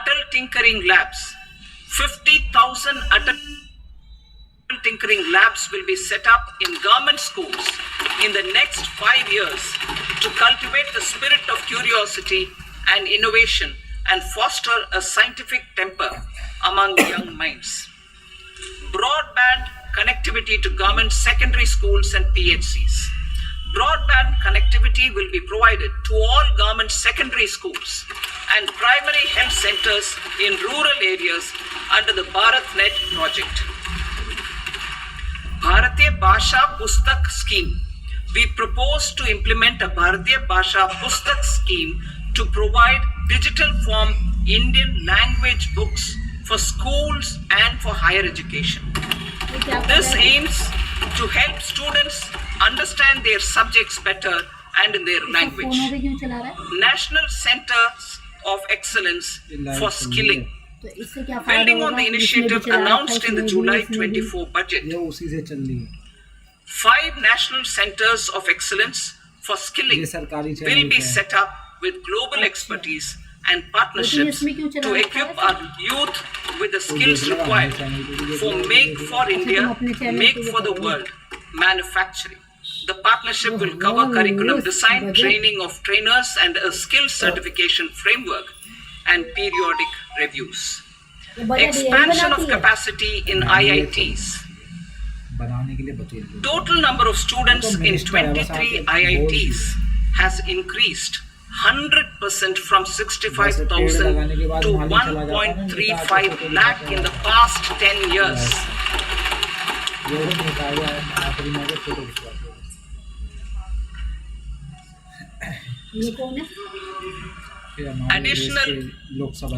Atal Tinkering Labs. 50,000 Atal Tinkering Labs will be set up in government schools in the next 5 years to cultivate the spirit of curiosity and innovation and foster a scientific temper among young minds. Broadband connectivity to government secondary schools and PHCs. Broadband connectivity will be provided to all government secondary schools and primary health centers in rural areas under the BharatNet project. Bharatiya Bhasha Pustak Scheme. We propose to implement a Bharatiya Bhasha Pustak scheme to provide digital form Indian language books for schools and for higher education. This aims to help students understand their subjects better and in their language. National Centers of Excellence for Skilling. Building on the initiative announced in the July 24 budget, 5 national centers of excellence for skilling will be set up with global expertise and partnerships to equip our youth with the skills required for Make for India, Make for the World manufacturing. The partnership will cover curriculum design, training of trainers and a skills certification framework and periodic reviews. Expansion of capacity in IITs. Total number of students in 23 IITs has increased 100% from 65,000 to 1.35 lakh in the past 10 years. Additional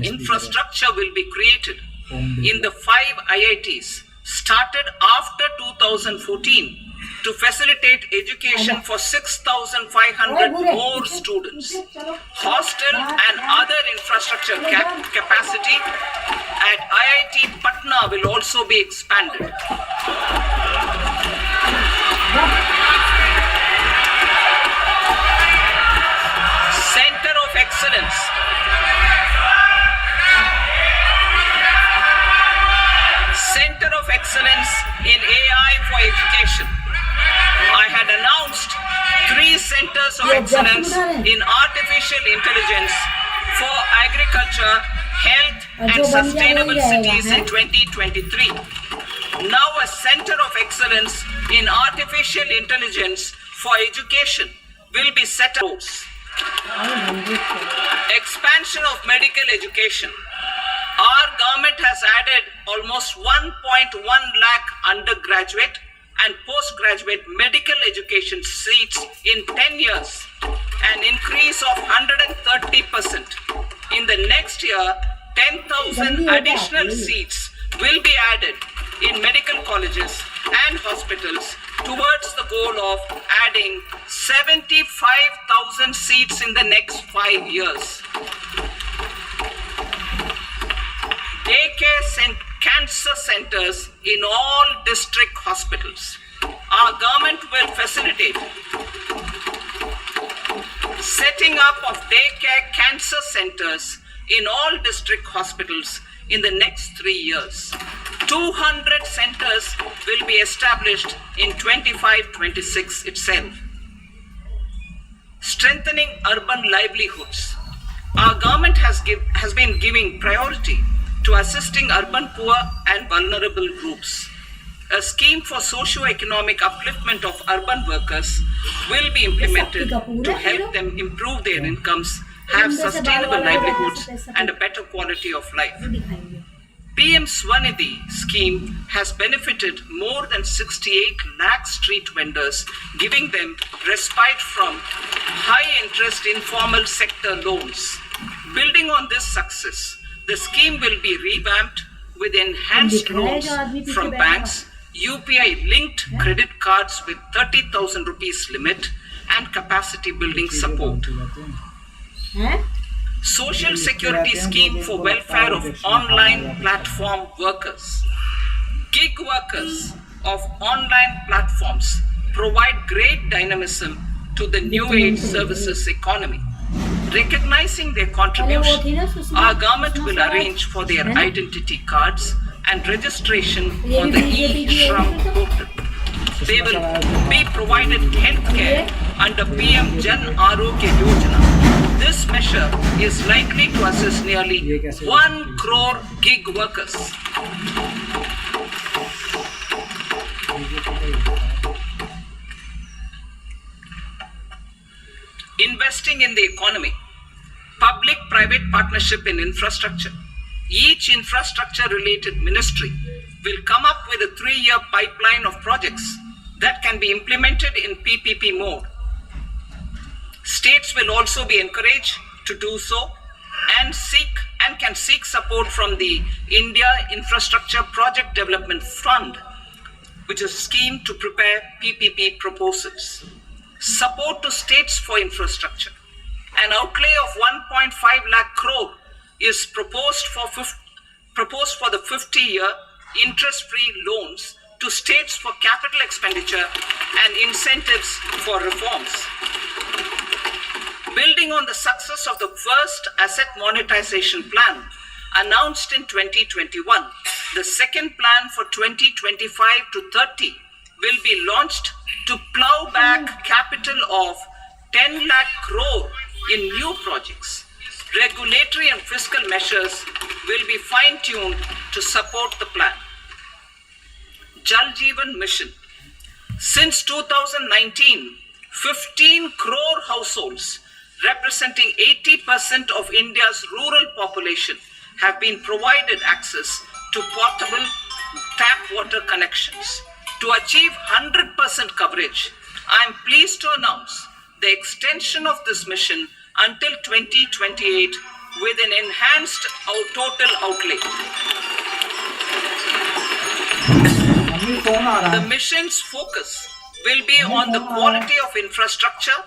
infrastructure will be created in the 5 IITs started after 2014 to facilitate education for 6,500 more students. Hostel and other infrastructure capacity at IIT Patna will also be expanded. Center of Excellence. Center of Excellence in AI for Education. I had announced 3 centers of excellence in artificial intelligence for agriculture, health and sustainable cities in 2023. Now a center of excellence in artificial intelligence for education will be set up. Expansion of medical education. Our government has added almost 1.1 lakh undergraduate and postgraduate medical education seats in 10 years, an increase of 130%. In the next year, 10,000 additional seats will be added in medical colleges and hospitals towards the goal of adding 75,000 seats in the next 5 years. Daycare cancer centers in all district hospitals. Our government will facilitate setting up of daycare cancer centers in all district hospitals in the next 3 years. 200 centers will be established in 25-26 itself. Strengthening urban livelihoods. Our government has been giving priority to assisting urban poor and vulnerable groups. A scheme for socio-economic upliftment of urban workers will be implemented to help them improve their incomes, have sustainable livelihoods and a better quality of life. PM Swanidhi scheme has benefited more than 68 lakh street vendors, giving them respite from high-interest informal sector loans. Building on this success, the scheme will be revamped with enhanced loans from banks, UPI-linked credit cards with 30,000 rupees limit and capacity building support. Social Security Scheme for welfare of online platform workers. Gig workers of online platforms provide great dynamism to the new age services economy. Recognizing their contribution, our government will arrange for their identity cards and registration on the e-Shram portal. They will be provided healthcare under PM Jan Arogya Yojana. This measure is likely to assist nearly 1 crore gig workers. Investing in the economy. Public-private partnership in infrastructure. Each infrastructure-related ministry will come up with a 3-year pipeline of projects that can be implemented in PPP mode. States will also be encouraged to do so and can seek support from the India Infrastructure Project Development Fund, which is a scheme to prepare PPP proposals. Support to states for infrastructure. An outlay of 1.5 lakh crore is proposed for the 50-year interest-free loans to states for capital expenditure and incentives for reforms. Building on the success of the first asset monetization plan announced in 2021, the second plan for 2025 to 30 will be launched to plow back capital of 10 lakh crore in new projects. Regulatory and fiscal measures will be fine-tuned to support the plan. Jal Jeevan Mission. Since 2019, 15 crore households representing 80% of India's rural population have been provided access to portable tap water connections. To achieve 100% coverage, I am pleased to announce the extension of this mission until 2028 with an enhanced total outlay. The mission's focus will be on the quality of infrastructure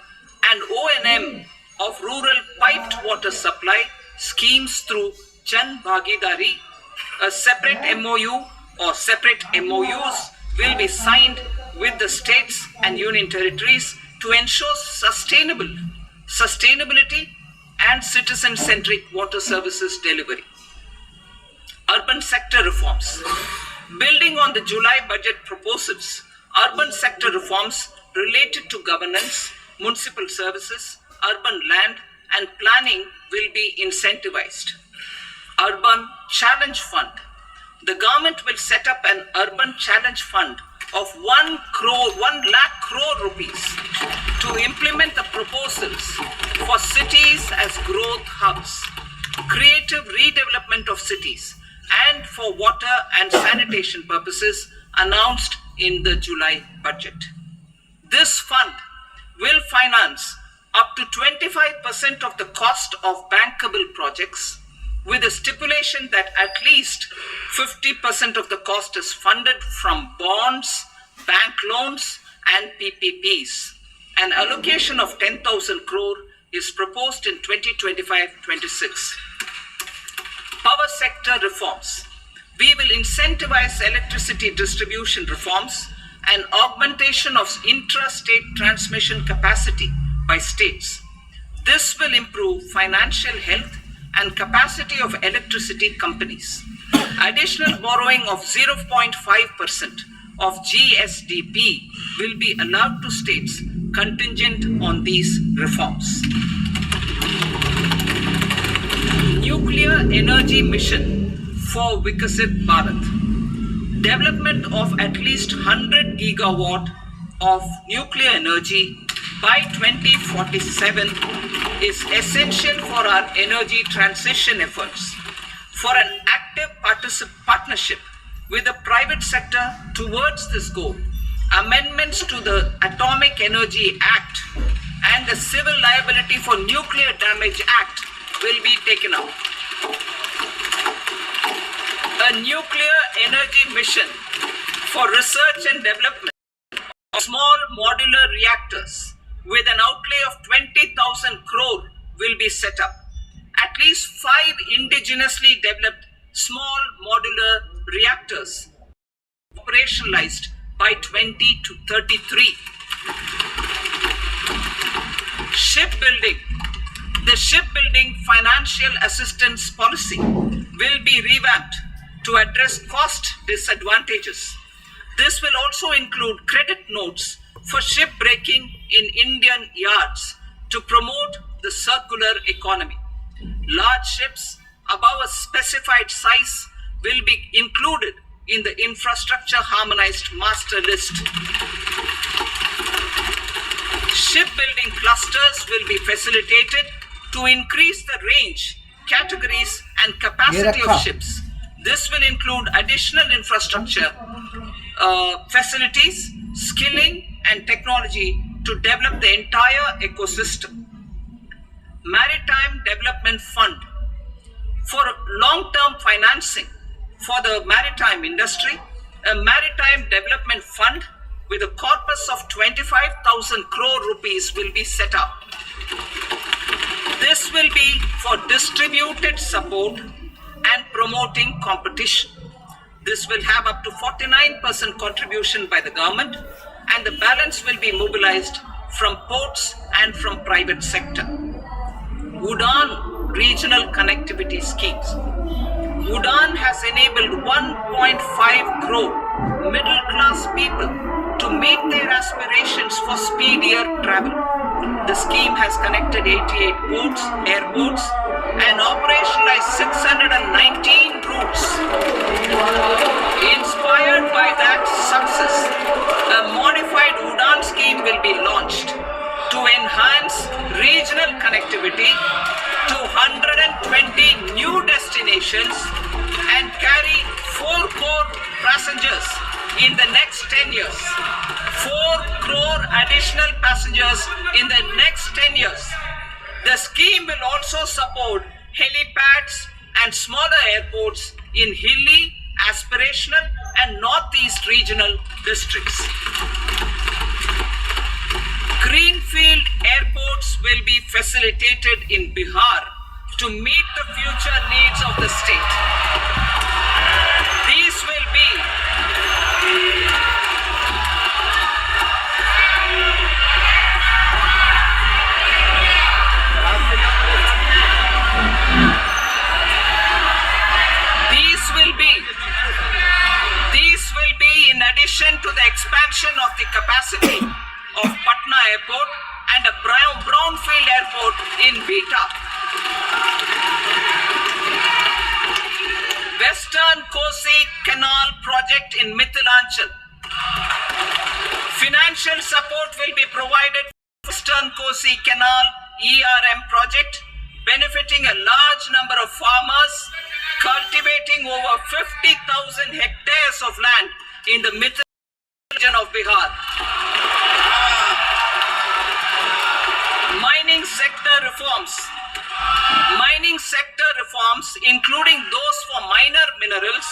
and O&M of rural piped water supply schemes through Jan Bhagidari. A separate MOU or separate MOUs will be signed with the states and union territories to ensure sustainability and citizen-centric water services delivery. Urban sector reforms. Building on the July budget proposals, urban sector reforms related to governance, municipal services, urban land and planning will be incentivized. Urban Challenge Fund. The government will set up an urban challenge fund of 1 lakh crore rupees to implement the proposals for cities as growth hubs, creative redevelopment of cities, and for water and sanitation purposes announced in the July budget. This fund will finance up to 25% of the cost of bankable projects, with a stipulation that at least 50% of the cost is funded from bonds, bank loans and PPPs. An allocation of 10,000 crore is proposed in 2025-26. Power sector reforms. We will incentivize electricity distribution reforms and augmentation of intra-state transmission capacity by states. This will improve financial health and capacity of electricity companies. Additional borrowing of 0.5% of GSDP will be allowed to states contingent on these reforms. Nuclear energy mission for Vikasit Bharat. Development of at least 100 gigawatt of nuclear energy by 2047 is essential for our energy transition efforts. For an active partnership with the private sector towards this goal, amendments to the Atomic Energy Act and the Civil Liability for Nuclear Damage Act will be taken up. A nuclear energy mission for research and development of small modular reactors with an outlay of 20,000 crore will be set up. At least 5 indigenously developed small modular reactors operationalized by 2033. Shipbuilding. The shipbuilding financial assistance policy will be revamped to address cost disadvantages. This will also include credit notes for shipbreaking in Indian yards to promote the circular economy. Large ships above a specified size will be included in the infrastructure harmonized master list. Shipbuilding clusters will be facilitated to increase the range, categories, and capacity of ships. This will include additional infrastructure, facilities, skilling, and technology to develop the entire ecosystem. Maritime Development Fund for long-term financing for the maritime industry. A maritime development fund with a corpus of 25,000 crore rupees will be set up. This will be for distributed support and promoting competition. This will have up to 49% contribution by the government, and the balance will be mobilized from ports and from private sector. UDAN regional connectivity schemes. UDAN has enabled 1.5 crore middle class people to meet their aspirations for speedier travel. The scheme has connected 88 ports, airports, and operationalized 619 routes. Inspired by that success, a modified UDAN scheme will be launched to enhance regional connectivity to 120 new destinations and carry 4 crore passengers in the next 10 years. 4 crore additional passengers in the next 10 years. The scheme will also support helipads and smaller airports in hilly, aspirational and northeast regional districts. Greenfield airports will be facilitated in Bihar to meet the future needs of the state. These will be in addition to the expansion of the capacity of Patna Airport and a brownfield airport in Beta. Western Kosi Canal project in Mithilanchal. Financial support will be provided for Western Kosi Canal ERM project, benefiting a large number of farmers, cultivating over 50,000 hectares of land in the Mithila region of Bihar. Mining sector reforms. Mining sector reforms, including those for minor minerals,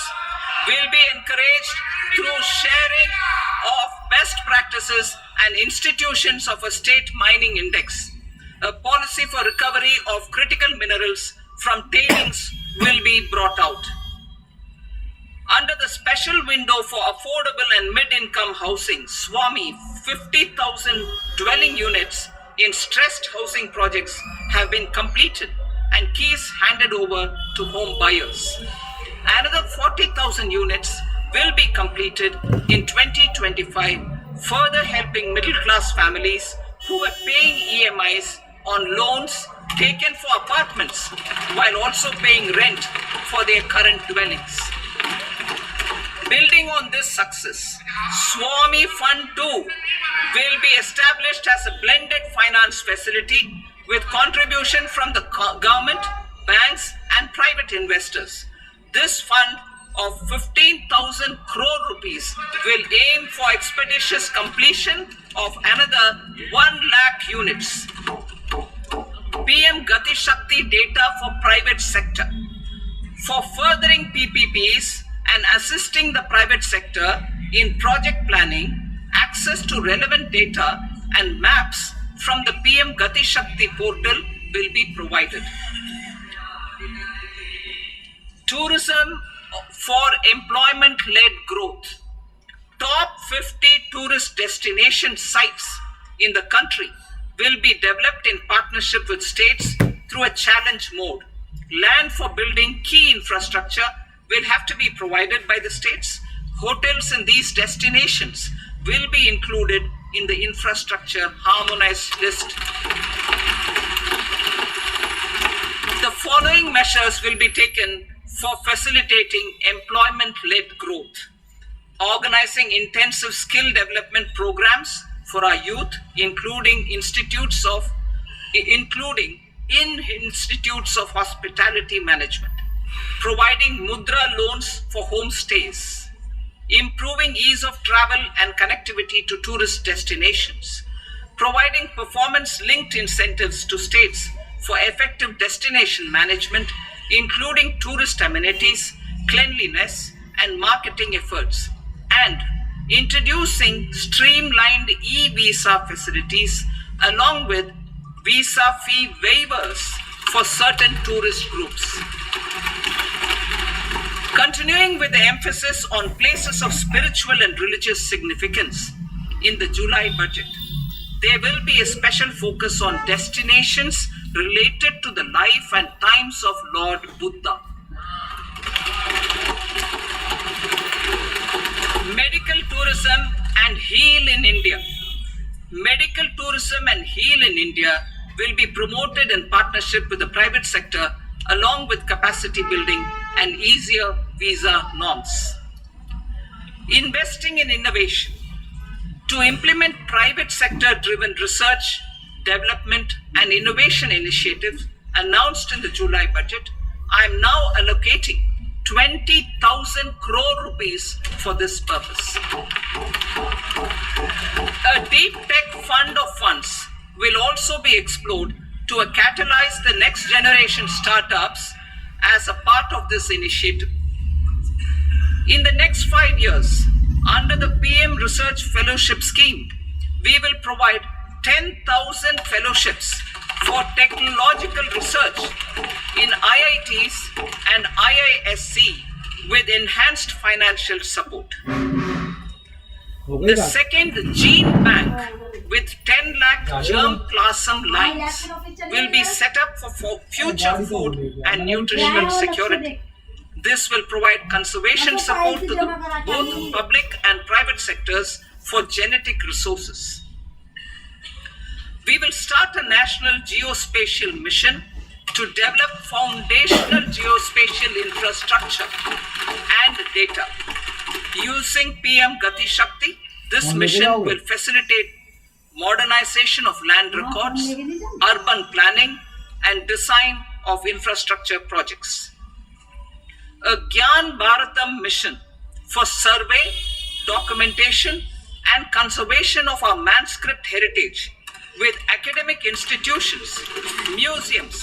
will be encouraged through sharing of best practices and institutions of a state mining index. A policy for recovery of critical minerals from tailings will be brought out. Under the special window for affordable and mid-income housing, SWAMI, 50,000 dwelling units in stressed housing projects have been completed and keys handed over to home buyers. Another 40,000 units will be completed in 2025, further helping middle-class families who are paying EMIs on loans taken for apartments while also paying rent for their current dwellings. Building on this success, Swami Fund 2 will be established as a blended finance facility with contribution from the government, banks and private investors. This fund of 15,000 crore rupees will aim for expeditious completion of another 1 lakh units. PM Gati Shakti data for private sector. For furthering PPPs and assisting the private sector in project planning, access to relevant data and maps from the PM Gati Shakti portal will be provided. Tourism for employment-led growth. Top 50 tourist destination sites in the country will be developed in partnership with states through a challenge mode. Land for building key infrastructure will have to be provided by the states. Hotels in these destinations will be included in the infrastructure harmonized list. The following measures will be taken for facilitating employment-led growth. Organizing intensive skill development programs for our youth, including in institutes of hospitality management. Providing mudra loans for homestays. Improving ease of travel and connectivity to tourist destinations. Providing performance-linked incentives to states for effective destination management, including tourist amenities, cleanliness, and marketing efforts. And introducing streamlined e-visa facilities along with visa fee waivers for certain tourist groups. Continuing with the emphasis on places of spiritual and religious significance, in the July budget, there will be a special focus on destinations related to the life and times of Lord Buddha. Medical tourism and heal in India. Medical tourism and heal in India will be promoted in partnership with the private sector along with capacity building and easier visa norms. Investing in innovation. To implement private sector driven research, development and innovation initiatives announced in the July budget, I am now allocating 20,000 crore rupees for this purpose. A deep tech fund of funds will also be explored to catalyze the next generation startups as a part of this initiative. In the next 5 years, under the PM Research Fellowship Scheme, we will provide 10,000 fellowships for technological research in IITs and IISc with enhanced financial support. The second Gene Bank with 10 lakh germ plasm lines will be set up for future food and nutritional security. This will provide conservation support to both public and private sectors for genetic resources. We will start a national geospatial mission to develop foundational geospatial infrastructure and data. Using PM Gati Shakti, this mission will facilitate modernization of land records, urban planning, and design of infrastructure projects. A Gyan Bharatam mission for survey, documentation, and conservation of our manuscript heritage with academic institutions, museums,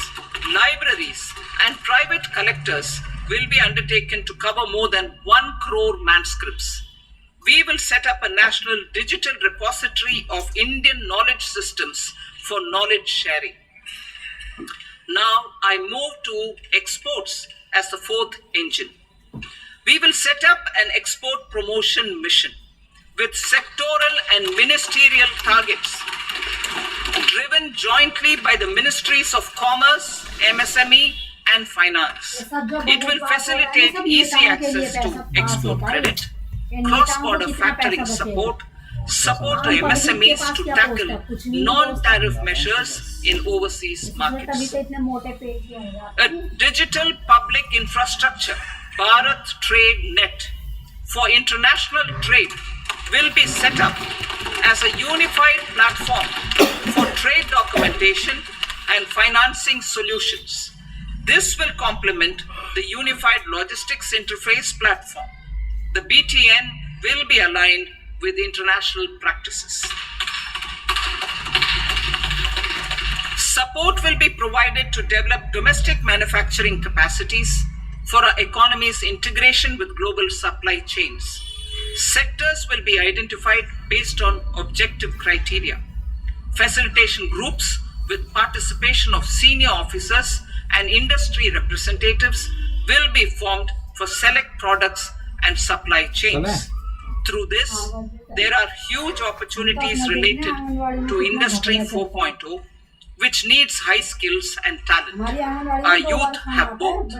libraries, and private collectors will be undertaken to cover more than 1 crore manuscripts. We will set up a national digital repository of Indian knowledge systems for knowledge sharing. Now I move to exports as the fourth engine. We will set up an export promotion mission with sectoral and ministerial targets driven jointly by the Ministries of Commerce, MSME, and Finance. It will facilitate easy access to export credit, cross-border factoring support to MSMEs to tackle non-tariff measures in overseas markets. A digital public infrastructure, Bharat Trade Net, for international trade will be set up as a unified platform for trade documentation and financing solutions. This will complement the Unified Logistics Interface platform. The BTN will be aligned with international practices. Support will be provided to develop domestic manufacturing capacities for our economy's integration with global supply chains. Sectors will be identified based on objective criteria. Facilitation groups with participation of senior officers and industry representatives will be formed for select products and supply chains. Through this, there are huge opportunities related to Industry 4.0, which needs high skills and talent. Our youth have both.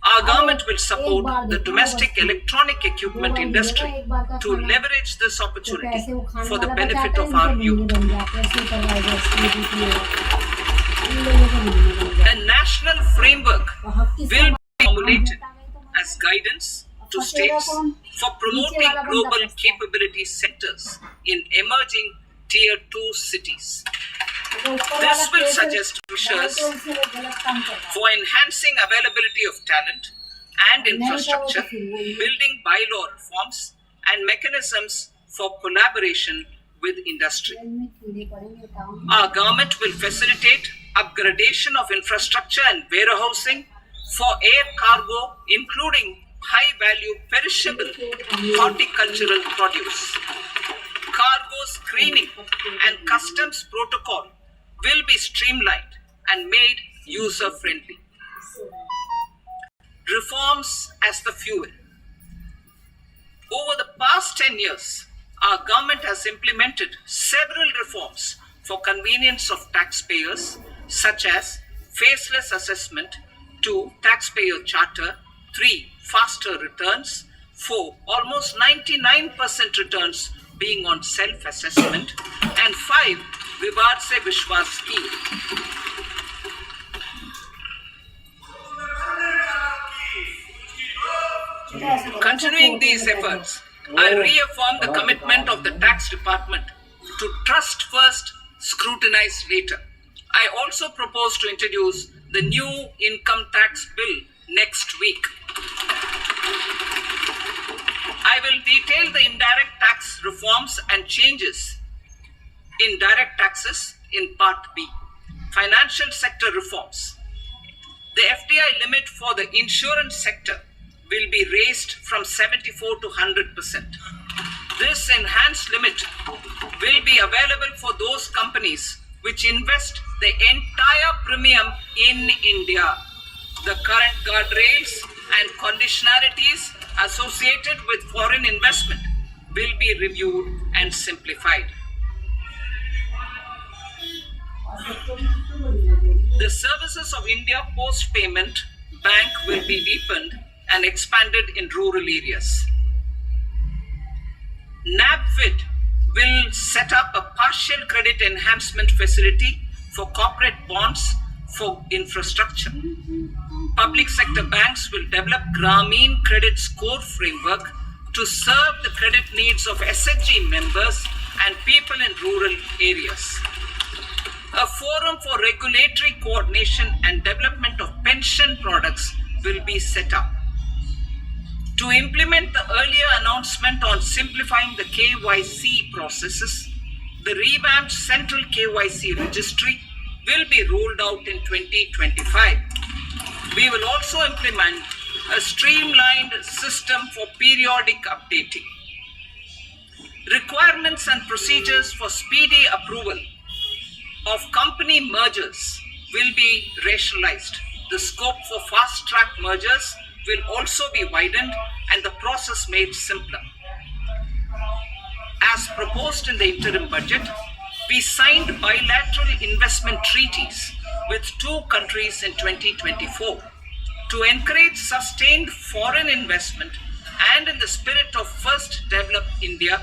Our government will support the domestic electronic equipment industry to leverage this opportunity for the benefit of our youth. A national framework will be formulated as guidance to states for promoting global capability centers in emerging Tier 2 cities. This will suggest measures for enhancing availability of talent and infrastructure, building bylaw reforms, and mechanisms for collaboration with industry. Our government will facilitate upgradation of infrastructure and warehousing for air cargo, including high-value perishable horticultural produce. Cargo screening and customs protocol will be streamlined and made user-friendly. Reforms as the fuel. Over the past 10 years, our government has implemented several reforms for convenience of taxpayers, such as faceless assessment, 2. Taxpayer charter, 3. Faster returns, 4. Almost 99% returns being on self-assessment, and 5. Vivad se Vishwas scheme. Continuing these efforts, I reaffirm the commitment of the tax department to trust first, scrutinize later. I also propose to introduce the new income tax bill next week. I will detail the indirect tax reforms and changes in direct taxes in Part B. Financial sector reforms. The FDI limit for the insurance sector will be raised from 74 to 100%. This enhanced limit will be available for those companies which invest the entire premium in India. The current guardrails and conditionalities associated with foreign investment will be reviewed and simplified. The services of India Post Payment Bank will be deepened and expanded in rural areas. NABFID will set up a partial credit enhancement facility for corporate bonds for infrastructure. Public sector banks will develop Grameen Credit Score Framework to serve the credit needs of SHG members and people in rural areas. A forum for regulatory coordination and development of pension products will be set up. To implement the earlier announcement on simplifying the KYC processes, the revamped Central KYC Registry will be rolled out in 2025. We will also implement a streamlined system for periodic updating. Requirements and procedures for speedy approval of company mergers will be rationalized. The scope for fast-track mergers will also be widened and the process made simpler. As proposed in the interim budget, we signed bilateral investment treaties with 2 countries in 2024 to encourage sustained foreign investment, and in the spirit of First Develop India,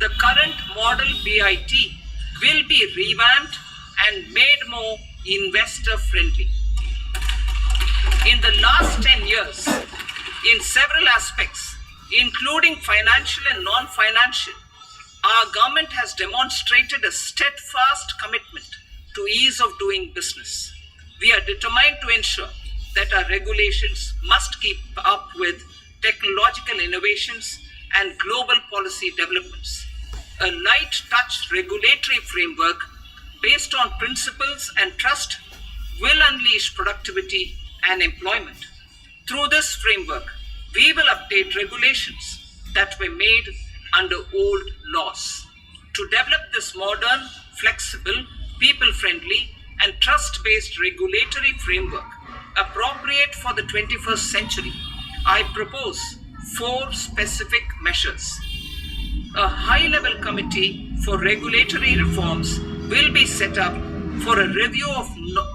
the current model BIT will be revamped and made more investor friendly. In the last 10 years, in several aspects, including financial and non-financial, our government has demonstrated a steadfast commitment to ease of doing business. We are determined to ensure that our regulations must keep up with technological innovations and global policy developments. A light touch regulatory framework based on principles and trust will unleash productivity and employment. Through this framework, we will update regulations that were made under old laws. To develop this modern, flexible, people-friendly, and trust-based regulatory framework appropriate for the 21st century, I propose 4 specific measures. A high-level committee for regulatory reforms will be set up for a review of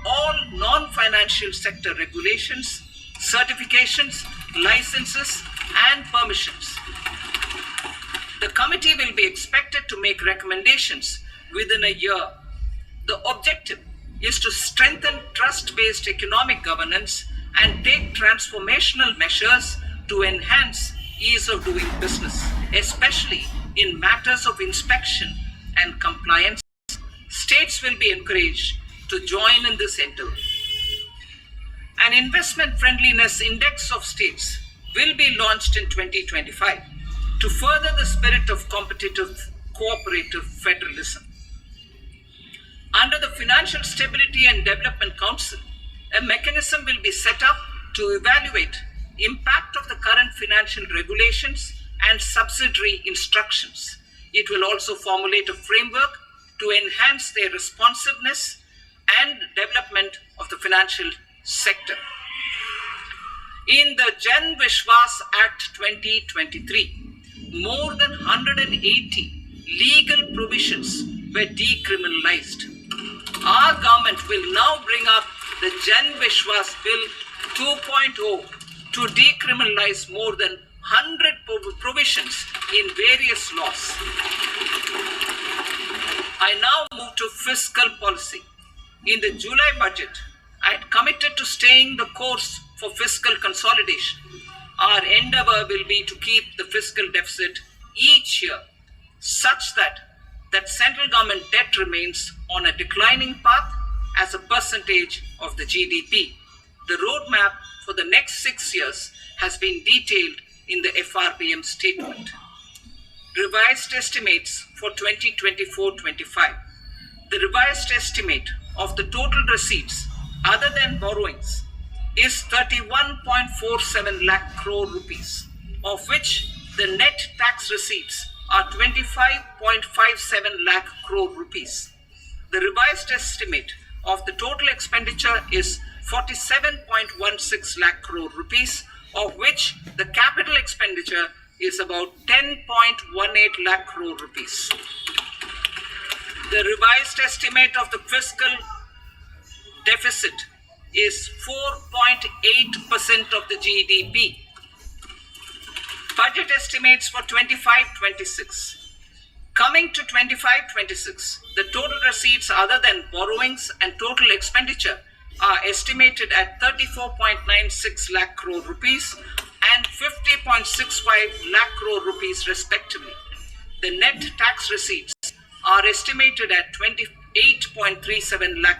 all non-financial sector regulations, certifications, licenses, and permissions. The committee will be expected to make recommendations within a year. The objective is to strengthen trust-based economic governance and take transformational measures to enhance ease of doing business, especially in matters of inspection and compliance. States will be encouraged to join in this endeavor. An investment friendliness index of states will be launched in 2025 to further the spirit of competitive cooperative federalism. Under the Financial Stability and Development Council, a mechanism will be set up to evaluate impact of the current financial regulations and subsidiary instructions. It will also formulate a framework to enhance their responsiveness and development of the financial sector. In the Jan Vishwas Act 2023, more than 180 legal provisions were decriminalized. Our government will now bring up the Jan Vishwas Bill 2.0 to decriminalize more than 100 provisions in various laws. I now move to fiscal policy. In the July budget, I had committed to staying the course for fiscal consolidation. Our endeavor will be to keep the fiscal deficit each year such that central government debt remains on a declining path as a percentage of the GDP. The roadmap for the next 6 years has been detailed in the FRBM statement. Revised estimates for 2024-25. The revised estimate of the total receipts other than borrowings is 31.47 lakh crore rupees, of which the net tax receipts are 25.57 lakh crore rupees. The revised estimate of the total expenditure is 47.16 lakh crore rupees, of which the capital expenditure is about 10.18 lakh crore rupees. The revised estimate of the fiscal deficit is 4.8% of the GDP. Budget estimates for 25-26. Coming to 25-26, the total receipts other than borrowings and total expenditure are estimated at 34.96 lakh crore rupees and 50.65 lakh crore rupees respectively. The net tax receipts are estimated at 28.37 lakh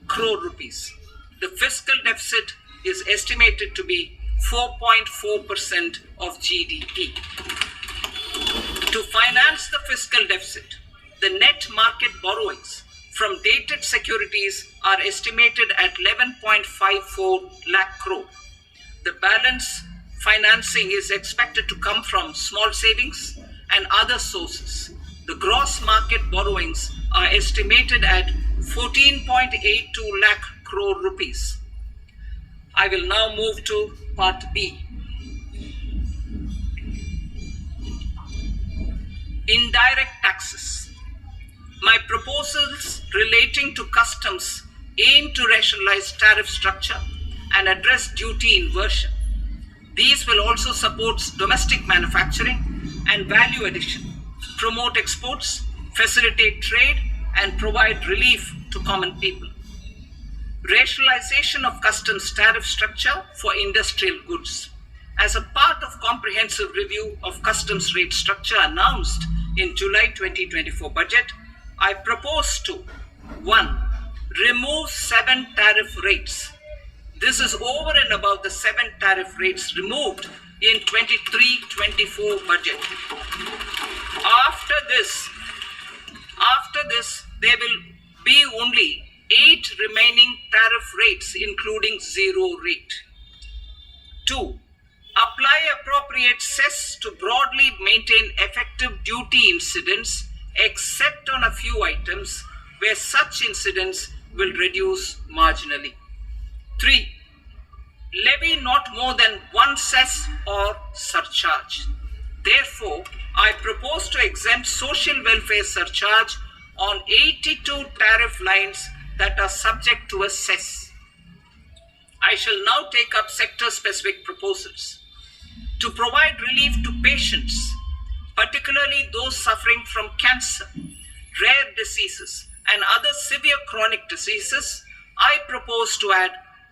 crore rupees. The fiscal deficit is estimated to be 4.4% of GDP. To finance the fiscal deficit, the net market borrowings from dated securities are estimated at 11.54 lakh crore. The balance financing is expected to come from small savings and other sources. The gross market borrowings are estimated at 14.82 lakh crore rupees. I will now move to Part B. Indirect taxes. My proposals relating to customs aim to rationalize tariff structure and address duty inversion. These will also support domestic manufacturing and value addition, promote exports, facilitate trade, and provide relief to common people. Rationalization of customs tariff structure for industrial goods. As a part of comprehensive review of customs rate structure announced in July 2024 budget, I propose to 1. Remove 7 tariff rates. This is over and above the 7 tariff rates removed in 23-24 budget. After this, there will be only 8 remaining tariff rates, including 0 rate. 2. Apply appropriate cess to broadly maintain effective duty incidence, except on a few items where such incidence will reduce marginally. 3. Levy not more than 1 cess or surcharge. Therefore, I propose to exempt social welfare surcharge on 82 tariff lines that are subject to a cess. I shall now take up sector-specific proposals. To provide relief to patients, particularly those suffering from cancer, rare diseases, and other severe chronic diseases, I propose to add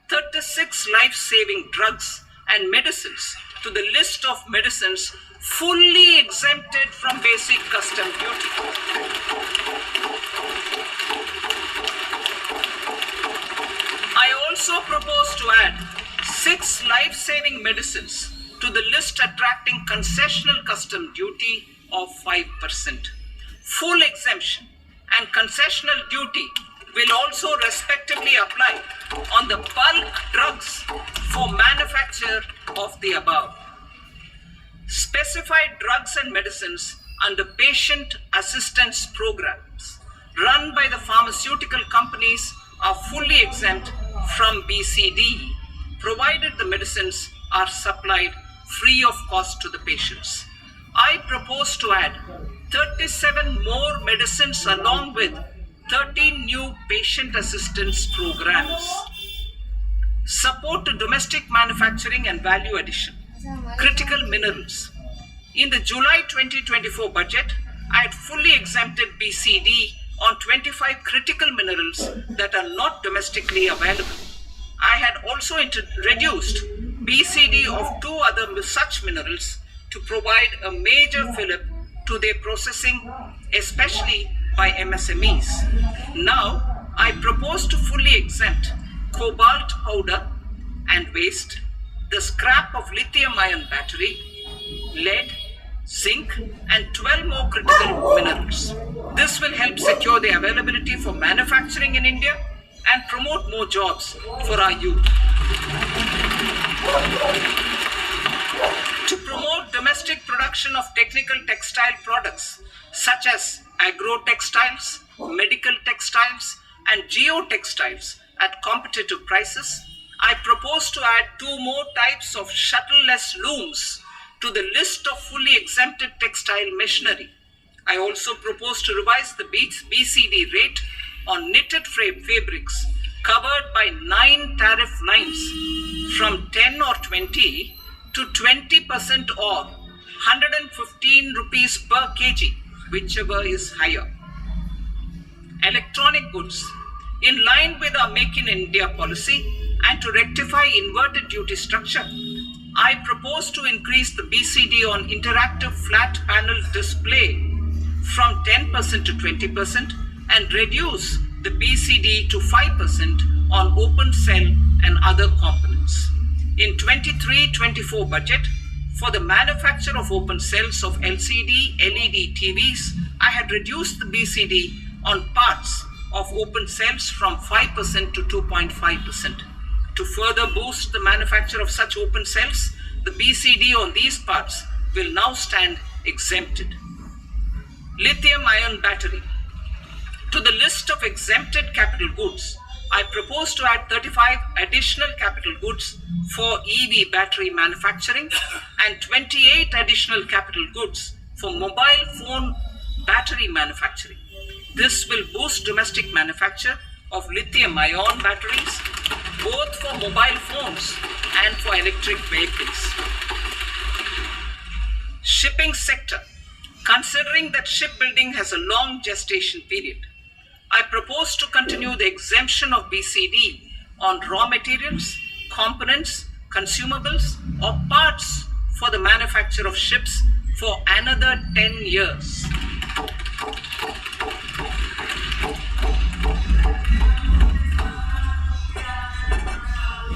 36 life-saving drugs and medicines to the list of medicines fully exempted from basic custom duty. I also propose to add 6 life-saving medicines to the list attracting concessional custom duty of 5%. Full exemption and concessional duty will also respectively apply on the bulk drugs for manufacture of the above. Specified drugs and medicines under patient assistance programs run by the pharmaceutical companies are fully exempt from BCD, provided the medicines are supplied free of cost to the patients. I propose to add 37 more medicines along with 13 new patient assistance programs. Support to domestic manufacturing and value addition. Critical minerals. In the July 2024 budget, I had fully exempted BCD on 25 critical minerals that are not domestically available. I had also reduced BCD of 2 other such minerals to provide a major fillip to their processing, especially by MSMEs. Now, I propose to fully exempt cobalt powder and waste, the scrap of lithium-ion battery, lead, zinc, and 12 more critical minerals. This will help secure the availability for manufacturing in India and promote more jobs for our youth. To promote domestic production of technical textile products such as agro-textiles, medical textiles, and geotextiles at competitive prices, I propose to add 2 more types of shuttle-less looms to the list of fully exempted textile machinery. I also propose to revise the BCD rate on knitted fabrics covered by 9 tariff lines from 10 or 20 to 20% or 115 rupees per kg, whichever is higher. Electronic goods. In line with our Make in India policy and to rectify inverted duty structure, I propose to increase the BCD on interactive flat panel display from 10% to 20% and reduce the BCD to 5% on open cell and other components. In 23-24 budget, for the manufacture of open cells of LCD, LED TVs, I had reduced the BCD on parts of open cells from 5% to 2.5%. To further boost the manufacture of such open cells, the BCD on these parts will now stand exempted. Lithium-ion battery. To the list of exempted capital goods, I propose to add 35 additional capital goods for EV battery manufacturing and 28 additional capital goods for mobile phone battery manufacturing. This will boost domestic manufacture of lithium-ion batteries, both for mobile phones and for electric vehicles. Shipping sector. Considering that shipbuilding has a long gestation period, I propose to continue the exemption of BCD on raw materials, components, consumables, or parts for the manufacture of ships for another 10 years.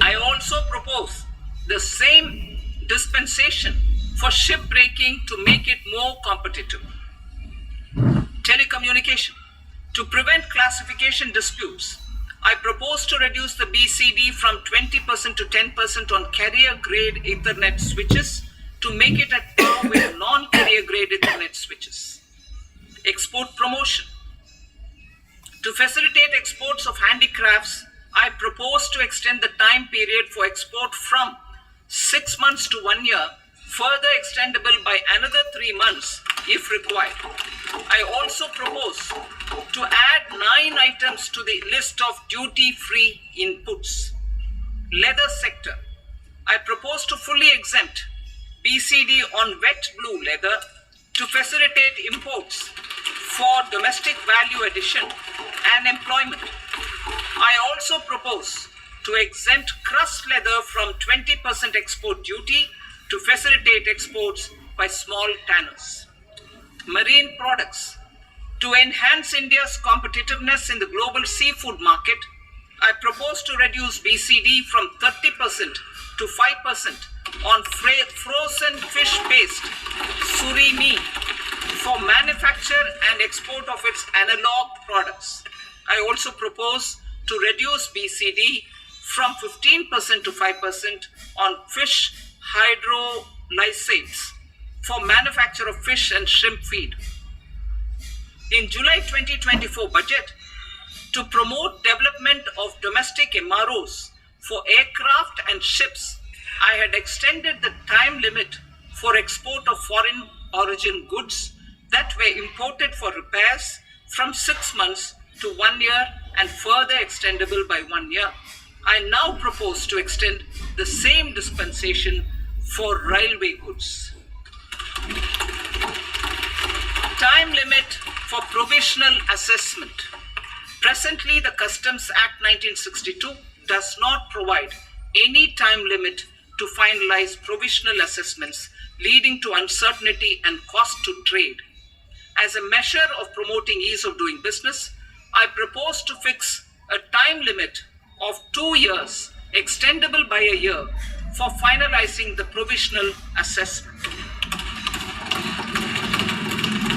I also propose the same dispensation for shipbreaking to make it more competitive. Telecommunication. To prevent classification disputes, I propose to reduce the BCD from 20% to 10% on carrier-grade Ethernet switches to make it at par with non-carrier-grade Ethernet switches. Export promotion. To facilitate exports of handicrafts, I propose to extend the time period for export from 6 months to 1 year, further extendable by another 3 months if required. I also propose to add 9 items to the list of duty-free inputs. Leather sector. I propose to fully exempt BCD on wet blue leather to facilitate imports for domestic value addition and employment. I also propose to exempt crust leather from 20% export duty to facilitate exports by small tanners. Marine products. To enhance India's competitiveness in the global seafood market, I propose to reduce BCD from 30% to 5% on frozen fish-based surimi for manufacture and export of its analog products. I also propose to reduce BCD from 15% to 5% on fish hydrolysates for manufacture of fish and shrimp feed. In July 2024 budget, to promote development of domestic MROs for aircraft and ships, I had extended the time limit for export of foreign origin goods that were imported for repairs from 6 months to 1 year and further extendable by 1 year. I now propose to extend the same dispensation for railway goods. Time limit for provisional assessment. Presently, the Customs Act 1962 does not provide any time limit to finalize provisional assessments, leading to uncertainty and cost to trade. As a measure of promoting ease of doing business, I propose to fix a time limit of 2 years, extendable by a year, for finalizing the provisional assessment.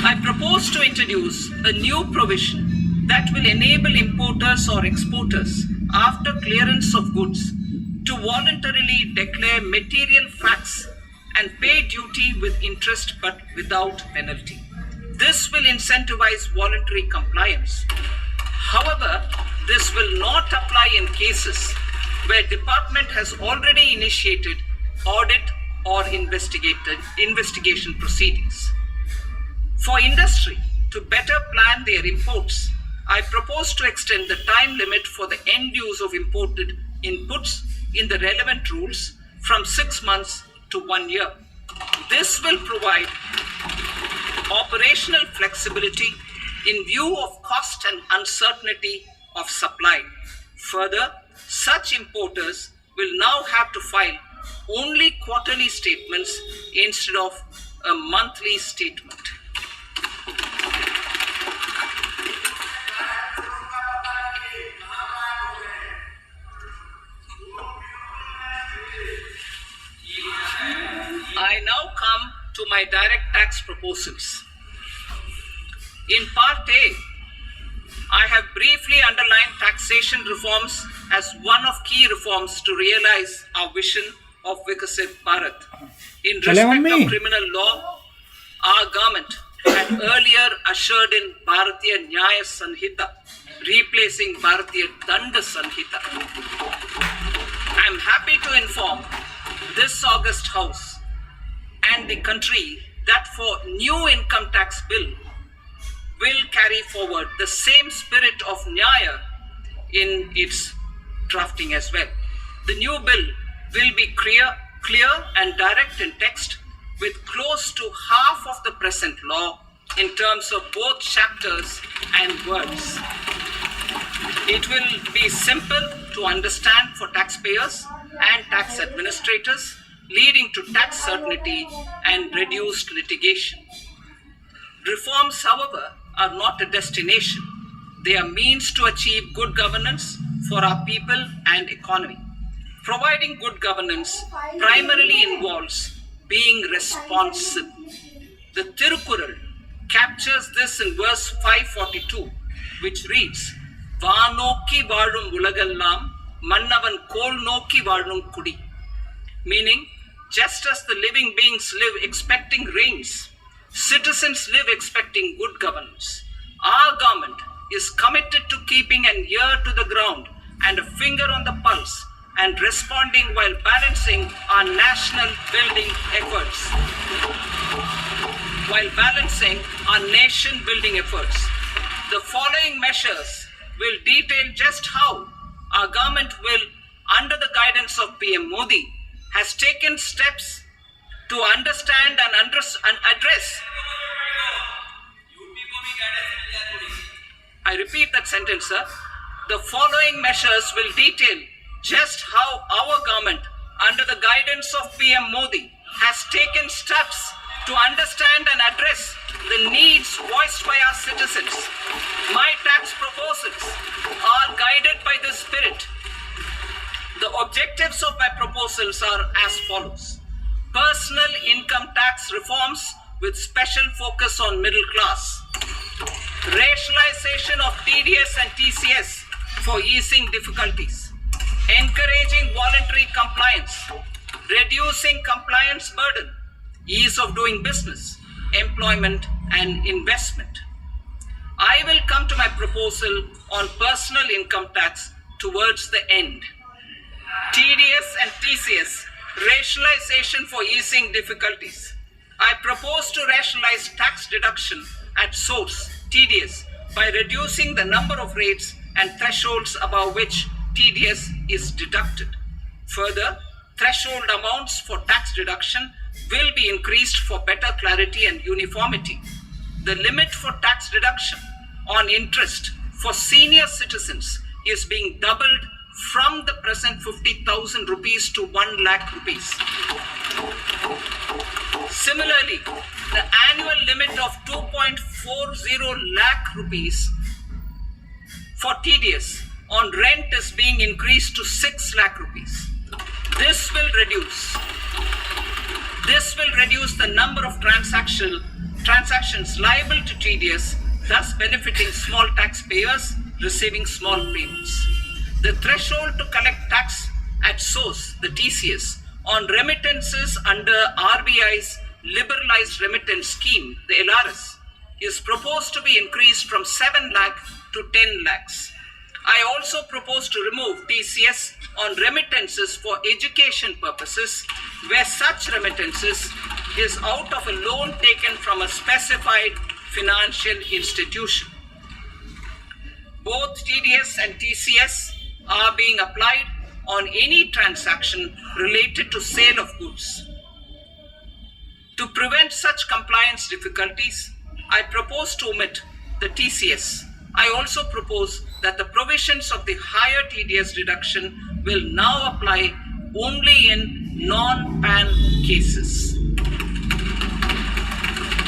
I propose to introduce a new provision that will enable importers or exporters, after clearance of goods, to voluntarily declare material facts and pay duty with interest but without penalty. This will incentivize voluntary compliance. However, this will not apply in cases where department has already initiated audit or investigation proceedings. For industry to better plan their imports, I propose to extend the time limit for the end use of imported inputs in the relevant rules from 6 months to 1 year. This will provide operational flexibility in view of cost and uncertainty of supply. Further, such importers will now have to file only quarterly statements instead of a monthly statement. I now come to my direct tax proposals. In Part A, I have briefly underlined taxation reforms as one of key reforms to realize our vision of Vikasit Bharat. In respect of criminal law, our government had earlier ushered in Bharatiya Nyaya Sanhita, replacing Bharatiya Danda Sanhita. I am happy to inform this August House and the country that for new income tax bill will carry forward the same spirit of Nyaya in its drafting as well. The new bill will be clear and direct in text, with close to half of the present law in terms of both chapters and words. It will be simple to understand for taxpayers and tax administrators, leading to tax certainty and reduced litigation. Reforms, however, are not a destination. They are means to achieve good governance for our people and economy. Providing good governance primarily involves being responsible. The Tirukural captures this in verse 542, which reads, "Vaanokki vaazhum ulagallam, mannavan kol nokki vaazhum kudi," meaning, just as the living beings live expecting rains, citizens live expecting good governance. Our government is committed to keeping an ear to the ground and a finger on the pulse and responding while balancing our national building efforts. The following measures will detail just how our government will, under the guidance of PM Modi, has taken steps to understand and address. I repeat that sentence, sir. The following measures will detail just how our government, under the guidance of PM Modi, has taken steps to understand and address the needs voiced by our citizens. My tax proposals are guided by this spirit. The objectives of my proposals are as follows. Personal income tax reforms with special focus on middle class. Rationalization of TDS and TCS for easing difficulties. Encouraging voluntary compliance. Reducing compliance burden. Ease of doing business, employment and investment. I will come to my proposal on personal income tax towards the end. TDS and TCS, rationalization for easing difficulties. I propose to rationalize tax deduction at source, TDS, by reducing the number of rates and thresholds above which TDS is deducted. Further, threshold amounts for tax deduction will be increased for better clarity and uniformity. The limit for tax deduction on interest for senior citizens is being doubled from the present 50,000 rupees to 1 lakh rupees. Similarly, the annual limit of 2.40 lakh rupees for TDS on rent is being increased to 6 lakh rupees. This will reduce the number of transactions liable to TDS, thus benefiting small taxpayers receiving small payments. The threshold to collect tax at source, the TCS, on remittances under RBI's liberalized remittance scheme, the LRS, is proposed to be increased from 7 lakh to 10 lakhs. I also propose to remove TCS on remittances for education purposes, where such remittances is out of a loan taken from a specified financial institution. Both TDS and TCS are being applied on any transaction related to sale of goods. To prevent such compliance difficulties, I propose to omit the TCS. I also propose that the provisions of the higher TDS deduction will now apply only in non-PAN cases.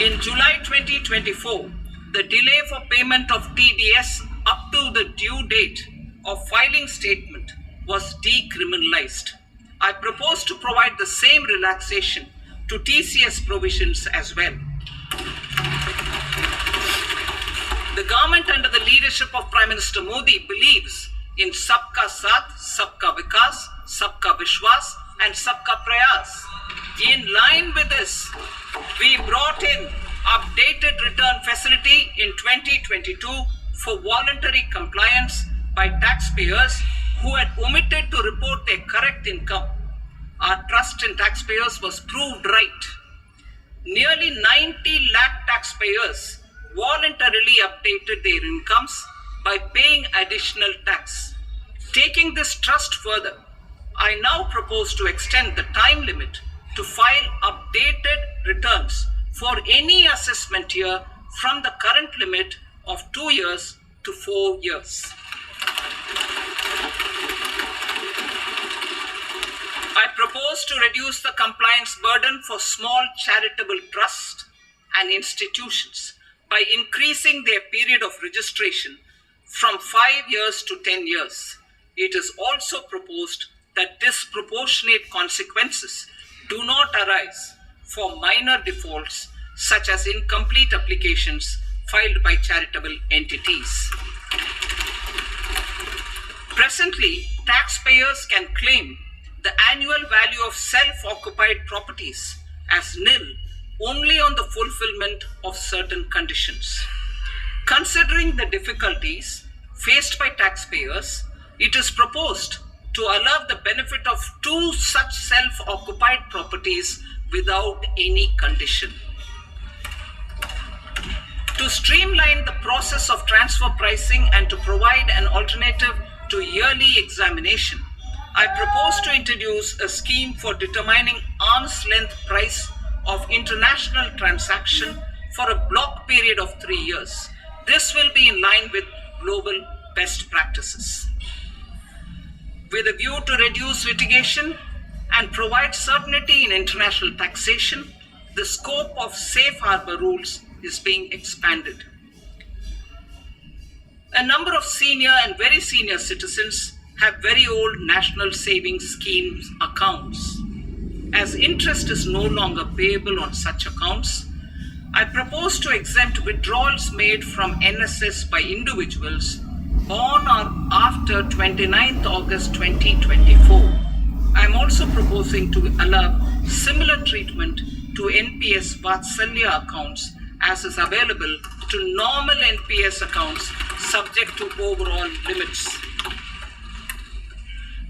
In July 2024, the delay for payment of TDS up to the due date of filing statement was decriminalized. I propose to provide the same relaxation to TCS provisions as well. The government under the leadership of Prime Minister Modi believes in Sabka Saath, Sabka Vikas, Sabka Vishwas and Sabka Prayas. In line with this, we brought in updated return facility in 2022 for voluntary compliance by taxpayers who had omitted to report their correct income. Our trust in taxpayers was proved right. Nearly 90 lakh taxpayers voluntarily updated their incomes by paying additional tax. Taking this trust further, I now propose to extend the time limit to file updated returns for any assessment year from the current limit of 2 years to 4 years. I propose to reduce the compliance burden for small charitable trusts and institutions by increasing their period of registration from 5 years to 10 years. It is also proposed that disproportionate consequences do not arise for minor defaults such as incomplete applications filed by charitable entities. Presently, taxpayers can claim the annual value of self-occupied properties as nil only on the fulfillment of certain conditions. Considering the difficulties faced by taxpayers, it is proposed to allow the benefit of 2 such self-occupied properties without any condition. To To streamline the process of transfer pricing and to provide an alternative to yearly examination, I propose to introduce a scheme for determining arm's length price of international transaction for a block period of 3 years. This will be in line with global best practices. With a view to reduce litigation and provide certainty in international taxation, the scope of safe harbor rules is being expanded. A number of senior and very senior citizens have very old national savings schemes accounts. As interest is no longer payable on such accounts, I propose to exempt withdrawals made from NSS by individuals on or after 29th August 2024. I am also proposing to allow similar treatment to NPS Vatsalya accounts as is available to normal NPS accounts subject to overall limits.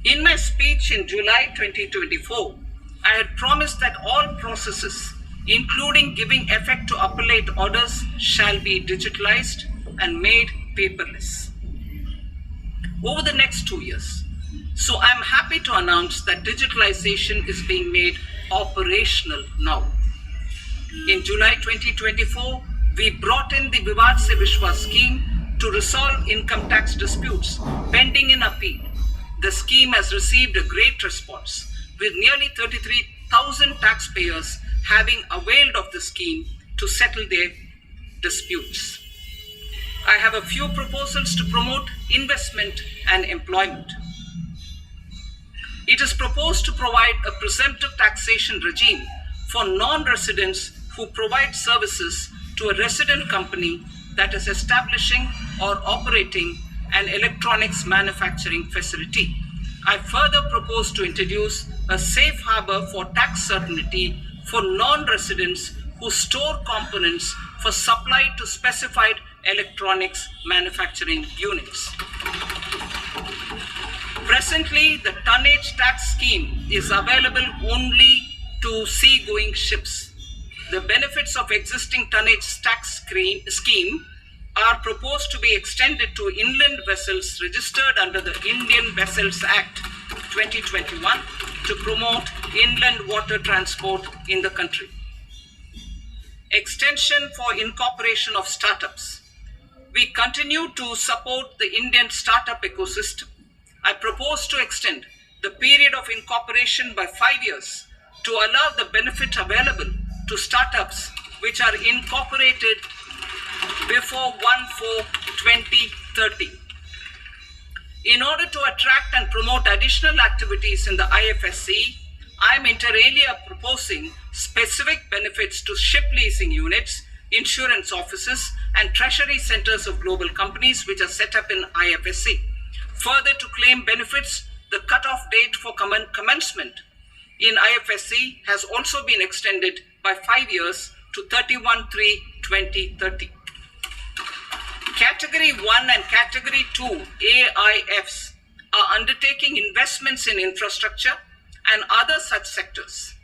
In my speech in July 2024, I had promised that all processes, including giving effect to appellate orders, shall be digitalized and made paperless over the next 2 years. So I'm happy to announce that digitalization is being made operational now. In July 2024, we brought in the Vivad Se Vishwas scheme to resolve income tax disputes pending in appeal. The scheme has received a great response, with nearly 33,000 taxpayers having availed of the scheme to settle their disputes. I have a few proposals to promote investment and employment. It is proposed to provide a presumptive taxation regime for non-residents who provide services to a resident company that is establishing or operating an electronics manufacturing facility. I further propose to introduce a safe harbor for tax certainty for non-residents who store components for supply to specified electronics manufacturing units. Presently, the tonnage tax scheme is available only to sea-going ships. The benefits of existing tonnage tax scheme are proposed to be extended to inland vessels registered under the Indian Vessels Act 2021 to promote inland water transport in the country. Extension for incorporation of startups. We continue to support the Indian startup ecosystem. I propose to extend the period of incorporation by 5 years to allow the benefit available to startups which are incorporated before 1/4/2030. In order to attract and promote additional activities in the IFSC, I am inter alia proposing specific benefits to ship leasing units, insurance offices, and treasury centers of global companies which are set up in IFSC. Further, to claim benefits, the cutoff date for commencement in IFSC has also been extended by 5 years to 31/3/2030. Category 1 and Category 2 AIFs are undertaking investments in infrastructure and other such sectors.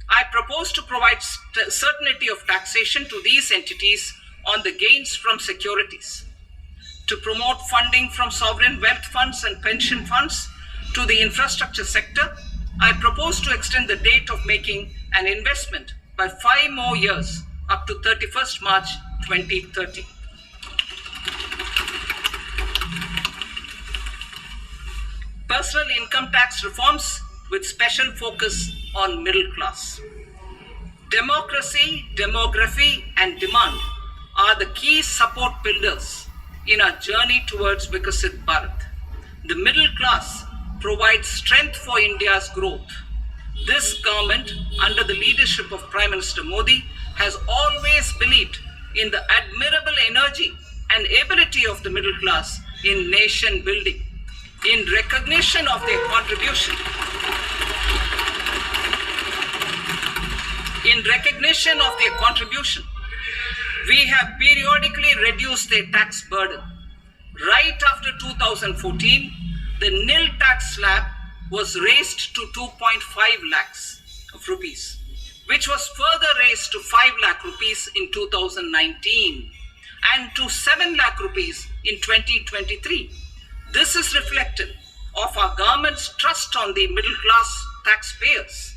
I propose to provide certainty of taxation to these entities on the gains from securities. To promote funding from sovereign wealth funds and pension funds to the infrastructure sector, I propose to extend the date of making an investment by 5 more years up to 31st March 2030. Personal income tax reforms with special focus on middle class. Democracy, demography, and demand are the key support builders in our journey towards Vikasit Bharat. The middle class provides strength for India's growth. This government, under the leadership of Prime Minister Modi, has always believed in the admirable energy and ability of the middle class in nation building. In recognition of their contribution, we have periodically reduced their tax burden. Right after 2014, the nil tax slab was raised to 2.5 lakhs of rupees, which was further raised to 5 lakh rupees in 2019. and to 7 lakh rupees in 2023. This is reflective of our government's trust on the middle class taxpayers.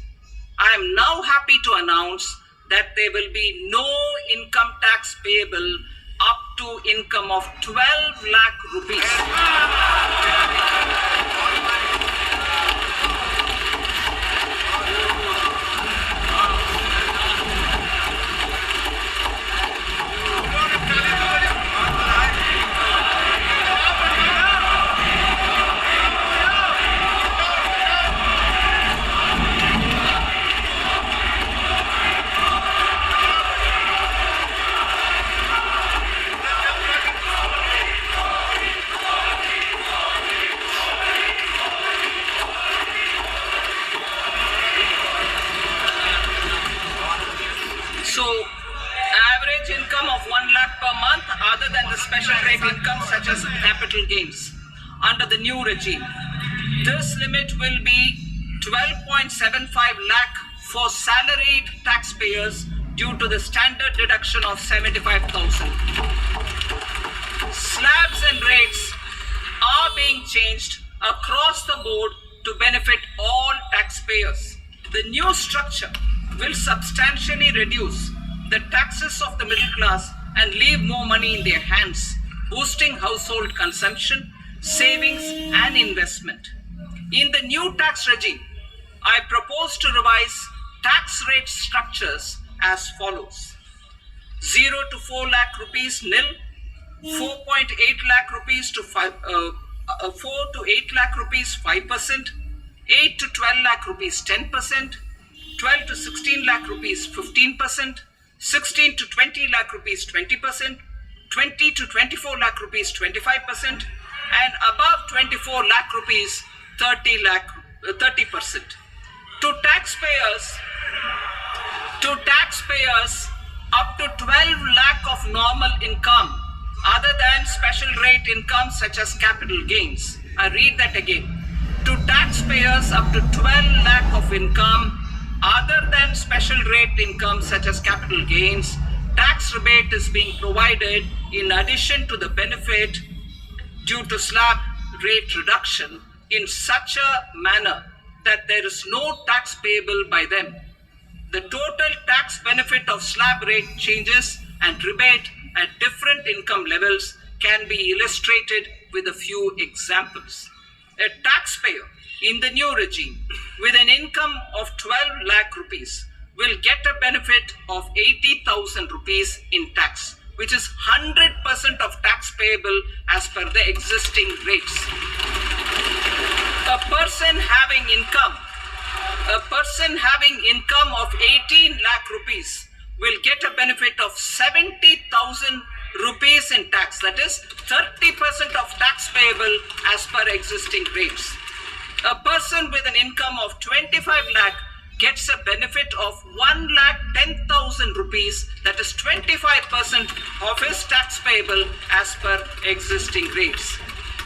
I am now happy to announce that there will be no income tax payable up to income of 12 lakh rupees. So, average income of 1 lakh per month other than the special rate income such as capital gains under the new regime. This limit will be 12.75 lakh for salaried taxpayers due to the standard deduction of 75,000. Slabs and rates are being changed across the board to benefit all taxpayers. The new structure will substantially reduce the taxes of the middle class and leave more money in their hands, boosting household consumption, savings and investment. In the new tax regime, I propose to revise tax rate structures as follows. 0 to 4 lakh rupees nil, 4.8 lakh rupees to 4 to 8 lakh rupees 5%, 8 to 12 lakh rupees 10%, 12 to 16 lakh rupees 15%, 16 to 20 lakh rupees 20%, 20 to 24 lakh rupees 25%, and above 24 lakh rupees 30%. To taxpayers up to 12 lakh of normal income other than special rate income such as capital gains. I read that again. To taxpayers up to 12 lakh of income other than special rate income such as capital gains, tax rebate is being provided in addition to the benefit due to slab rate reduction in such a manner that there is no tax payable by them. The total tax benefit of slab rate changes and rebate at different income levels can be illustrated with a few examples. A taxpayer in the new regime with an income of 12 lakh rupees will get a benefit of 80,000 rupees in tax, which is 100% of tax payable as per the existing rates. A person having income of 18 lakh rupees will get a benefit of 70,000 rupees in tax, that is 30% of tax payable as per existing rates. A person with an income of 25 lakh gets a benefit of 1,10,000 rupees, that is 25% of his tax payable as per existing rates.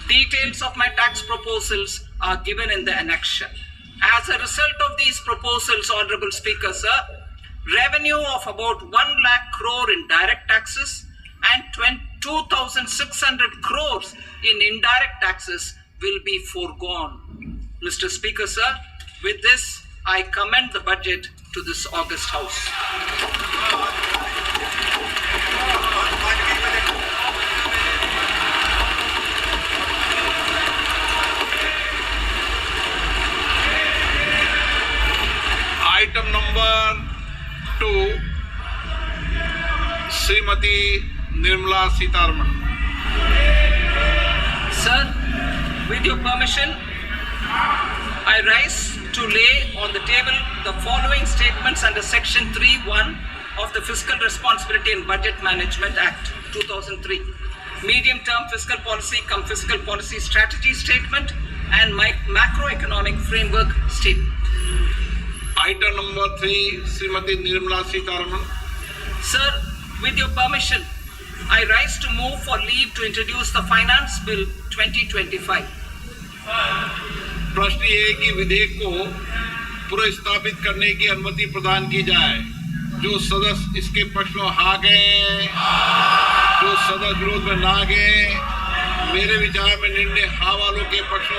Details of my tax proposals are given in the annexure. As a result of these proposals, Honorable Speaker, sir, revenue of about 1 lakh crore in direct taxes and 2,600 crores in indirect taxes will be foregone. Mr. Speaker, sir, with this, I commend the budget to this august House. Item number 2, Srimati Nirmala Sitharaman. Sir, with your permission, I rise to lay on the table the following statements under Section 3(1) of the Fiscal Responsibility and Budget Management Act 2003, Medium-Term Fiscal Policy cum Fiscal Policy Strategy Statement and Macroeconomic Framework Statement. Item number 3, Srimati Nirmala Sitharaman. Sir, with your permission, I rise to move for leave to introduce the Finance Bill 2025. प्रश्न ये है कि विधेयक को पुनर्स्थापित करने की अनुमति प्रदान की जाए। जो सदस्य इसके पक्ष में हाँ कहें। जो सदन विरोध में ना गए, मेरे विचार में निर्णय हाँ वालों के पक्ष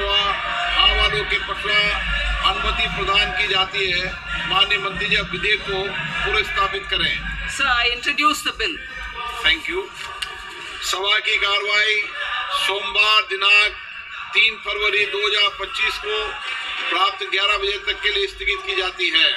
अनुमति प्रदान की जाती है। माननीय मंत्री जी, अब विधेयक को पुनर्स्थापित करें। Sir, I introduce the bill. Thank you. सभा की कार्रवाई सोमवार दिनांक 3 फरवरी 2025 को प्राप्त 11 बजे तक के लिए स्थगित की जाती है।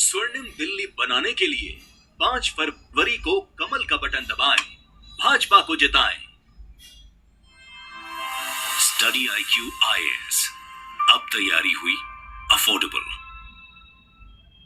स्वर्णिम दिल्ली बनाने के लिए 5 फरवरी को कमल का बटन दबाएं, भाजपा को जिताएं। स्टडी IQ IAS, अब तैयारी हुई अफोर्डेबल।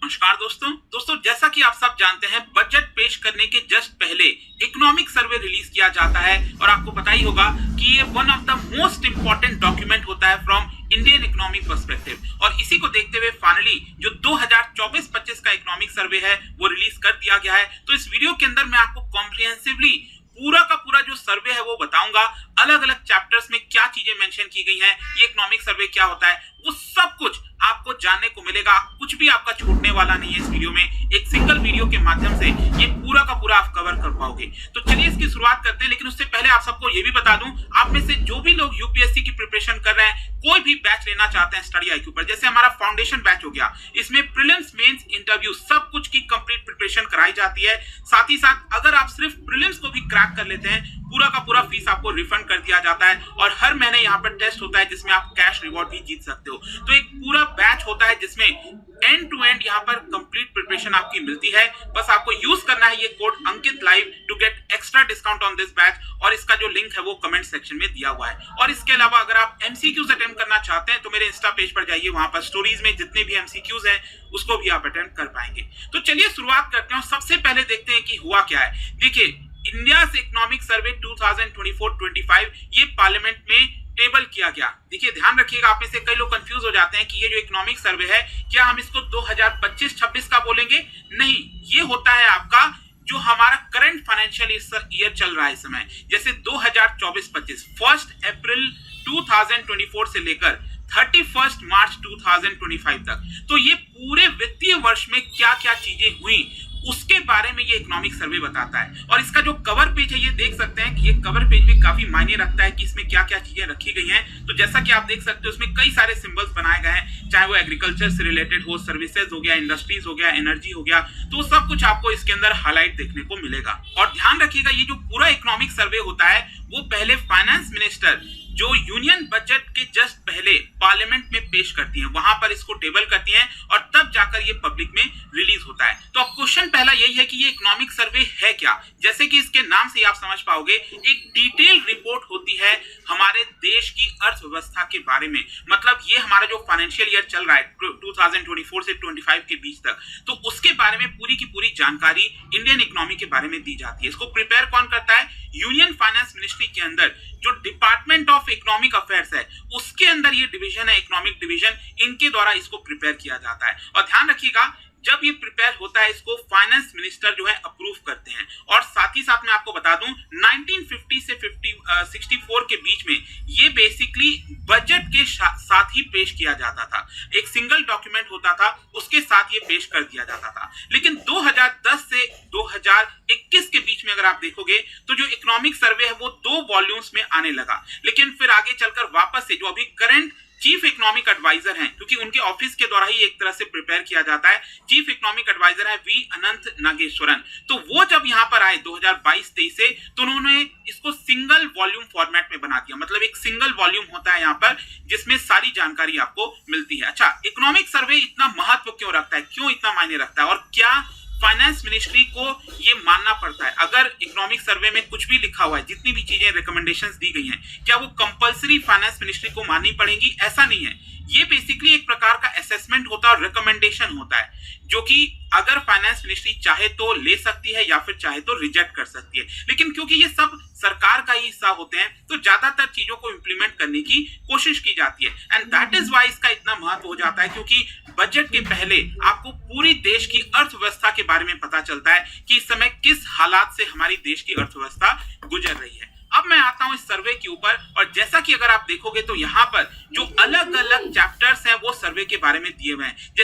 नमस्कार दोस्तों, जैसा कि आप सब जानते हैं, बजट पेश करने के जस्ट पहले इकोनॉमिक सर्वे रिलीज किया जाता है और आपको पता ही होगा कि ये one of the most important document होता है फ्रॉम इंडियन इकोनॉमिक पर्सपेक्टिव। और इसी को देखते हुए फाइनली जो 2024-25 का इकोनॉमिक सर्वे है वो रिलीज कर दिया गया है। तो इस वीडियो के अंदर मैं आपको कॉम्प्रिहेंसिवली पूरा का पूरा जो सर्वे है वो बताऊंगा, अलग अलग चैप्टर्स में क्या चीजें मेंशन की गई हैं, ये इकोनॉमिक सर्वे क्या होता है, वो सब कुछ आपको जानने को मिलेगा। कुछ भी आपका छूटने वाला नहीं है इस वीडियो में। एक सिंगल वीडियो के माध्यम से ये पूरा का पूरा आप कवर कर पाओगे। तो चलिए इसकी शुरुआत करते हैं, लेकिन उससे पहले आप सबको ये भी बता दूं, आप में से जो भी लोग यूपीएससी की प्रिपरेशन कर रहे हैं, कोई भी बैच लेना चाहते हैं स्टडी IQ पर, जैसे हमारा फाउंडेशन बैच हो गया, इसमें प्रीलिम्स मेंस इंटरव्यू सब कुछ की कंप्लीट प्रिपरेशन कराई जाती है। साथ ही साथ अगर आप सिर्फ प्रीलिम्स को भी क्रैक कर लेते हैं, पूरा का पूरा फीस आपको रिफंड कर दिया जाता है और हर महीने यहाँ पर टेस्ट होता है जिसमें आप कैश रिवॉर्ड भी जीत सकते हो। तो एक पूरा बैच होता है जिसमें एंड टू एंड यहाँ पर कंप्लीट प्रिपरेशन आपकी मिलती है। बस आपको यूज करना है ये code Ankit live to get extra discount on this batch, और इसका जो लिंक है वो कमेंट सेक्शन में दिया हुआ है। और इसके अलावा अगर आप MCQs अटेम्प्ट करना चाहते हैं तो मेरे इंस्टा पेज पर जाइए, वहां पर स्टोरीज में जितने भी MCQs हैं उसको भी आप अटेम्प्ट कर पाएंगे। तो चलिए शुरुआत करते हैं। सबसे पहले देखते हैं कि हुआ क्या है। देखिए, इंडिया इकोनॉमिक सर्वे 2024-25 ये पार्लियामेंट में टेबल किया गया। देखिए ध्यान रखिएगा, आप में से कई लोग कंफ्यूज हो जाते हैं कि ये जो इकोनॉमिक सर्वे है क्या हम इसको 2025-26 का बोलेंगे? नहीं, ये होता है आपका जो हमारा करंट फाइनेंशियल ईयर चल रहा है इस समय, जैसे 2024-25 1 अप्रैल 2024 से लेकर 31 मार्च 2025 तक। तो ये पूरे वित्तीय वर्ष में क्या क्या चीजें हुई उसके बारे में ये इकोनॉमिक सर्वे बताता है। और इसका जो कवर पेज है ये देख सकते हैं कि ये कवर पेज भी काफी मायने रखता है कि इसमें क्या क्या चीजें रखी गई हैं। तो जैसा कि आप देख सकते हो उसमें कई सारे सिंबल्स बनाए गए हैं, चाहे वो एग्रीकल्चर से रिलेटेड हो, सर्विसेज हो गया, इंडस्ट्रीज हो गया, एनर्जी हो गया, तो सब कुछ आपको इसके अंदर हाईलाइट देखने को मिलेगा। और ध्यान रखिएगा, ये जो पूरा इकोनॉमिक सर्वे होता है वो पहले फाइनेंस मिनिस्टर जो यूनियन बजट के जस्ट पहले पार्लियामेंट में पेश करती हैं, वहां पर इसको टेबल करती हैं और तब जाकर ये पब्लिक में रिलीज होता है। तो अब क्वेश्चन पहला यही है कि ये इकोनॉमिक सर्वे है क्या? जैसे कि इसके नाम से आप समझ पाओगे, एक डिटेल रिपोर्ट होती है हमारे देश की अर्थव्यवस्था के बारे में। मतलब ये हमारा जो फाइनेंशियल ईयर चल रहा है 2024 से 25 के बीच तक, तो उसके बारे में पूरी की पूरी जानकारी इंडियन इकोनॉमी के बारे में दी जाती है। इसको प्रिपेयर कौन करता है? यूनियन फाइनेंस मिनिस्ट्री के अंदर जो डिपार्टमेंट ऑफ इकोनॉमिक अफेयर्स है उसके अंदर ये डिवीजन है, इकोनॉमिक डिवीजन, इनके द्वारा इसको प्रिपेयर किया जाता है। और ध्यान रखिएगा, जब ये प्रिपेयर होता है इसको फाइनेंस मिनिस्टर जो है अप्रूव करते हैं। और साथ ही साथ मैं आपको बता दूं 1950 से 64 के बीच में ये बेसिकली बजट के साथ ही पेश किया जाता था। एक सिंगल डॉक्यूमेंट होता था, उसके साथ ये पेश कर दिया जाता था। लेकिन 2010 से 2021 के बीच में अगर आप देखोगे तो जो इकोनॉमिक सर्वे है वो 2 वॉल्यूम्स में आने लगा। लेकिन फिर आगे चलकर वापस से जो अभी करंट चीफ इकोनॉमिक एडवाइजर हैं, क्योंकि उनके ऑफिस के द्वारा ही एक तरह से प्रिपेयर किया जाता है, चीफ इकोनॉमिक एडवाइजर है वी अनंत नागेश्वरन। तो वो जब यहाँ पर आए 2022-23 से, तो उन्होंने इसको सिंगल वॉल्यूम फॉर्मेट में बना दिया। मतलब एक सिंगल वॉल्यूम होता है यहाँ पर जिसमें सारी जानकारी आपको मिलती है। अच्छा, इकोनॉमिक सर्वे इतना महत्व क्यों रखता है, क्यों इतना मायने रखता है, और क्या फाइनेंस मिनिस्ट्री को ये मानना पड़ता है? अगर इकोनॉमिक सर्वे में कुछ भी लिखा हुआ है, जितनी भी चीजें रिकमेंडेशंस दी गई हैं, क्या वो कंपलसरी फाइनेंस मिनिस्ट्री को माननी पड़ेंगी? ऐसा नहीं है। ये बेसिकली एक प्रकार का असेसमेंट होता है और रिकमेंडेशन होता है, जो कि अगर फाइनेंस मिनिस्ट्री चाहे तो ले सकती है या फिर चाहे तो रिजेक्ट कर सकती है। लेकिन क्योंकि ये सब सरकार का ही हिस्सा होते हैं, तो ज्यादातर चीजों को इंप्लीमेंट करने की कोशिश की जाती है। एंड दैट इज वाई इसका इतना महत्व हो जाता है, क्योंकि बजट के पहले आपको पूरी देश की अर्थव्यवस्था के बारे में पता चलता है कि इस समय किस हालात से हमारी देश की अर्थव्यवस्था गुजर रही है। अब मैं आता हूं इस सर्वे के ऊपर, और जैसा कि अगर आप देखोगे तो यहाँ पर जो अलग अलग चैप्टर्स हैं वो सर्वे के बारे में दिए हुए हैं। जैसे